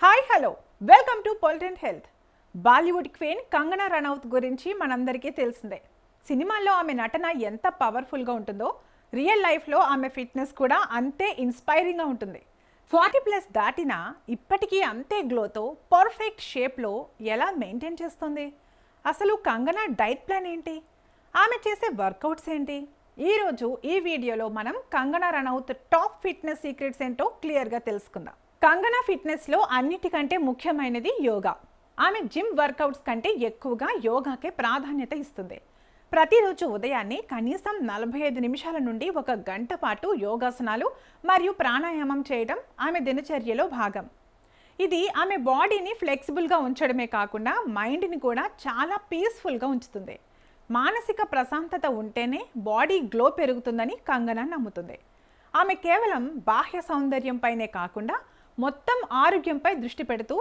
Hi hello welcome to political health. Bollywood queen Kangana Ranaut గురించి మనందరికీ తెలిసిందే. సినిమాల్లో ఆమె నటన ఎంత పవర్ఫుల్గా ఉంటుందో రియల్ లైఫ్లో ఆమె ఫిట్నెస్ కూడా అంతే ఇన్స్పైరింగ్గా ఉంటుంది. 40+ దాటినా ఇప్పటికీ అంతే గ్లోతో పర్ఫెక్ట్ షేప్లో ఎలా మెయింటైన్ చేస్తుంది? అసలు కంగనా డైట్ ప్లాన్ ఏంటి? ఆమె చేసే వర్కౌట్స్ ఏంటి? ఈరోజు ఈ వీడియోలో మనం Kangana Ranaut top fitness secrets ఏంటో క్లియర్గా తెలుసుకుందాం. కంగనా ఫిట్నెస్లో అన్నిటికంటే ముఖ్యమైనది యోగా. ఆమె జిమ్ వర్కౌట్స్ కంటే ఎక్కువగా యోగాకే ప్రాధాన్యత ఇస్తుంది. ప్రతిరోజు ఉదయాన్నే కనీసం 45 నిమిషాల నుండి 1 గంట పాటు యోగాసనాలు మరియు ప్రాణాయామం చేయడం ఆమె దినచర్యలో భాగం. ఇది ఆమె బాడీని ఫ్లెక్సిబుల్గా ఉంచడమే కాకుండా మైండ్ని కూడా చాలా పీస్ఫుల్గా ఉంచుతుంది. మానసిక ప్రశాంతత ఉంటేనే బాడీ గ్లో పెరుగుతుందని కంగనా నమ్ముతుంది. ఆమె కేవలం బాహ్య సౌందర్యంపైనే కాకుండా మొత్తం ఆరోగ్యంపై దృష్టి పెడుతూ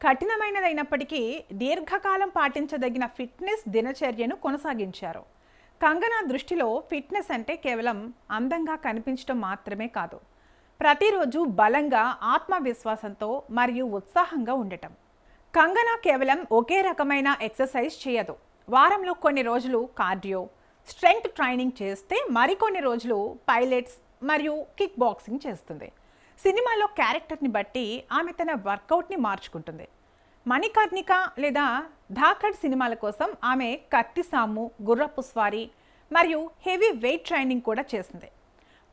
కఠినమైనదైనప్పటికీ దీర్ఘకాలం పాటించదగిన ఫిట్నెస్ దినచర్యను కొనసాగించారు. కంగనా దృష్టిలో ఫిట్నెస్ అంటే కేవలం అందంగా కనిపించడం మాత్రమే కాదు, ప్రతిరోజు బలంగా ఆత్మవిశ్వాసంతో మరియు ఉత్సాహంగా ఉండటం. కంగనా కేవలం ఒకే రకమైన ఎక్సర్సైజ్ చేయదు. వారంలో కొన్ని రోజులు కార్డియో, స్ట్రెంగ్త్ ట్రైనింగ్ చేస్తే మరికొన్ని రోజులు పైలట్స్ మరియు కిక్ బాక్సింగ్ చేస్తుంది. సినిమాలో క్యారెక్టర్ని బట్టి ఆమె తన వర్కౌట్ని మార్చుకుంటుంది. మణికర్ణిక లేదా ధాకడ్ సినిమాల కోసం ఆమె కత్తి సాము, గుర్రపు స్వారీ మరియు హెవీ వెయిట్ ట్రైనింగ్ కూడా చేసింది.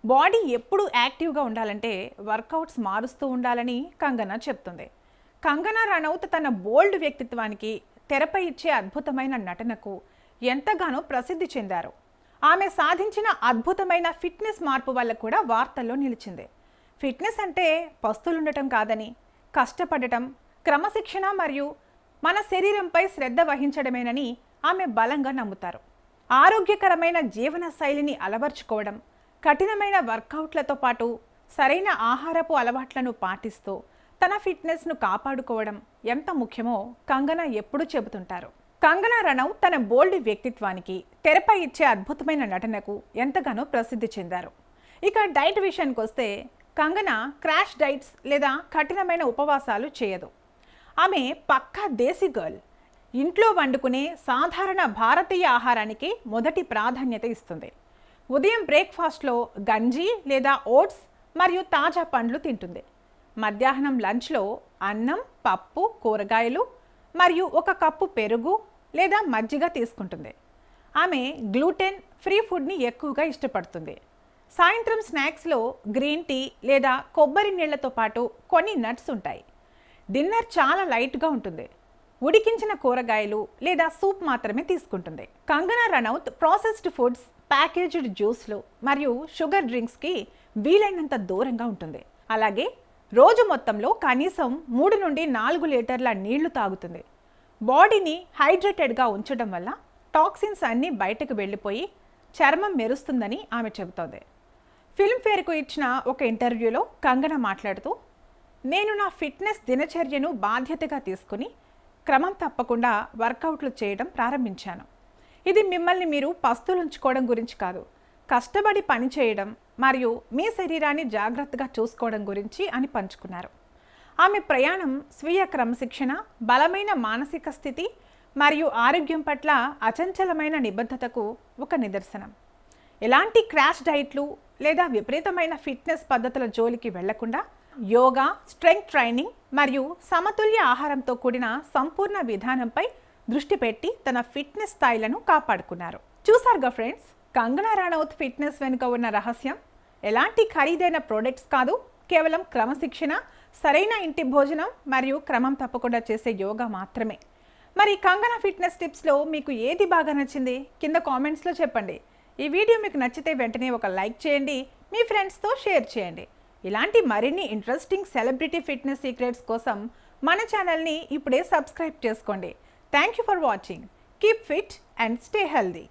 బాడీ ఎప్పుడూ యాక్టివ్గా ఉండాలంటే వర్కౌట్స్ మారుస్తూ ఉండాలని కంగనా చెప్తుంది. కంగనా రనౌత్ తన బోల్డ్ వ్యక్తిత్వానికి, తెరపై ఇచ్చే అద్భుతమైన నటనకు ఎంతగానో ప్రసిద్ధి చెందారు. ఆమె సాధించిన అద్భుతమైన ఫిట్నెస్ మార్పు వల్ల కూడా వార్తల్లో నిలిచింది. ఫిట్నెస్ అంటే పస్తులుండటం కాదని, కష్టపడటం, క్రమశిక్షణ మరియు మన శరీరంపై శ్రద్ధ వహించడమేనని ఆమె బలంగా నమ్ముతారు. ఆరోగ్యకరమైన జీవన శైలిని అలవర్చుకోవడం, కఠినమైన వర్కౌట్లతో పాటు సరైన ఆహారపు అలవాట్లను పాటిస్తూ తన ఫిట్నెస్ను కాపాడుకోవడం ఎంత ముఖ్యమో కంగనా ఎప్పుడూ చెబుతుంటారు. కంగనా రనౌత్ తన బోల్డ్ వ్యక్తిత్వానికి, తెరపై ఇచ్చే అద్భుతమైన నటనకు ఎంతగానో ప్రసిద్ధి చెందారు. ఇక డైట్ విషయానికి వస్తే కంగనా క్రాష్ డైట్స్ లేదా కఠినమైన ఉపవాసాలు చేయదు. ఆమె పక్కా దేశీ గర్ల్. ఇంట్లో వండుకునే సాధారణ భారతీయ ఆహారానికి మొదటి ప్రాధాన్యత ఇస్తుంది. ఉదయం బ్రేక్ఫాస్ట్లో గంజి లేదా ఓట్స్ మరియు తాజా పండ్లు తింటుంది. మధ్యాహ్నం లంచ్లో అన్నం, పప్పు, కూరగాయలు మరియు 1 కప్పు పెరుగు లేదా మజ్జిగ తీసుకుంటుంది. ఆమె గ్లూటెన్ ఫ్రీ ఫుడ్ని ఎక్కువగా ఇష్టపడుతుంది. సాయంత్రం స్నాక్స్లో గ్రీన్ టీ లేదా కొబ్బరి నీళ్లతో పాటు కొన్ని నట్స్ ఉంటాయి. డిన్నర్ చాలా లైట్గా ఉంటుంది. ఉడికించిన కూరగాయలు లేదా సూప్ మాత్రమే తీసుకుంటుంది. Kangana Ranaut processed foods, packaged జ్యూస్లు మరియు షుగర్ డ్రింక్స్కి వీలైనంత దూరంగా ఉంటుంది. అలాగే రోజు మొత్తంలో కనీసం 3 నుండి 4 లీటర్ల నీళ్లు తాగుతుంది. బాడీని హైడ్రేటెడ్గా ఉంచడం వల్ల టాక్సిన్స్ అన్నీ బయటకు వెళ్ళిపోయి చర్మం మెరుస్తుందని ఆమె చెబుతోంది. ఫిల్మ్ఫేర్కు ఇచ్చిన ఒక ఇంటర్వ్యూలో కంగనా మాట్లాడుతూ, నేను నా ఫిట్నెస్ దినచర్యను బాధ్యతగా తీసుకుని క్రమం తప్పకుండా వర్కౌట్లు చేయడం ప్రారంభించాను. ఇది మిమ్మల్ని మీరు పస్తులుంచుకోవడం గురించి కాదు, కష్టపడి పని చేయడం మరియు మీ శరీరాన్ని జాగ్రత్తగా చూసుకోవడం గురించి అని పంచుకున్నారు. ఆమె ప్రయాణం స్వీయ క్రమశిక్షణ, బలమైన మానసిక స్థితి మరియు ఆరోగ్యం పట్ల అచంచలమైన నిబద్ధతకు ఒక నిదర్శనం. ఎలాంటి క్రాష్ డైట్లు లేదా విపరీతమైన ఫిట్నెస్ పద్ధతుల జోలికి వెళ్లకుండా యోగా, స్ట్రెంగ్త్ ట్రైనింగ్ మరియు సమతుల్య ఆహారంతో కూడిన సంపూర్ణ విధానంపై దృష్టి పెట్టి తన ఫిట్నెస్ స్థాయిలను కాపాడుకున్నారు. చూసారుగా ఫ్రెండ్స్, కంగనా రనౌత్ ఫిట్నెస్ వెనుక ఉన్న రహస్యం ఎలాంటి ఖరీదైన ప్రోడక్ట్స్ కాదు, కేవలం క్రమశిక్షణ, సరైన ఇంటి భోజనం మరియు క్రమం తప్పకుండా చేసే యోగా మాత్రమే. మరి కంగనా ఫిట్నెస్ టిప్స్లో మీకు ఏది బాగా నచ్చింది? కింద కామెంట్స్లో చెప్పండి. ఈ వీడియో మీకు నచ్చితే వెంటనే ఒక లైక్ చేయండి, మీ ఫ్రెండ్స్తో షేర్ చేయండి. ఇలాంటి మరిన్ని ఇంట్రెస్టింగ్ సెలబ్రిటీ ఫిట్నెస్ సీక్రెట్స్ కోసం మన ఛానల్ని ఇప్పుడే సబ్స్క్రైబ్ చేసుకోండి. Thank you for watching. Keep fit and stay healthy.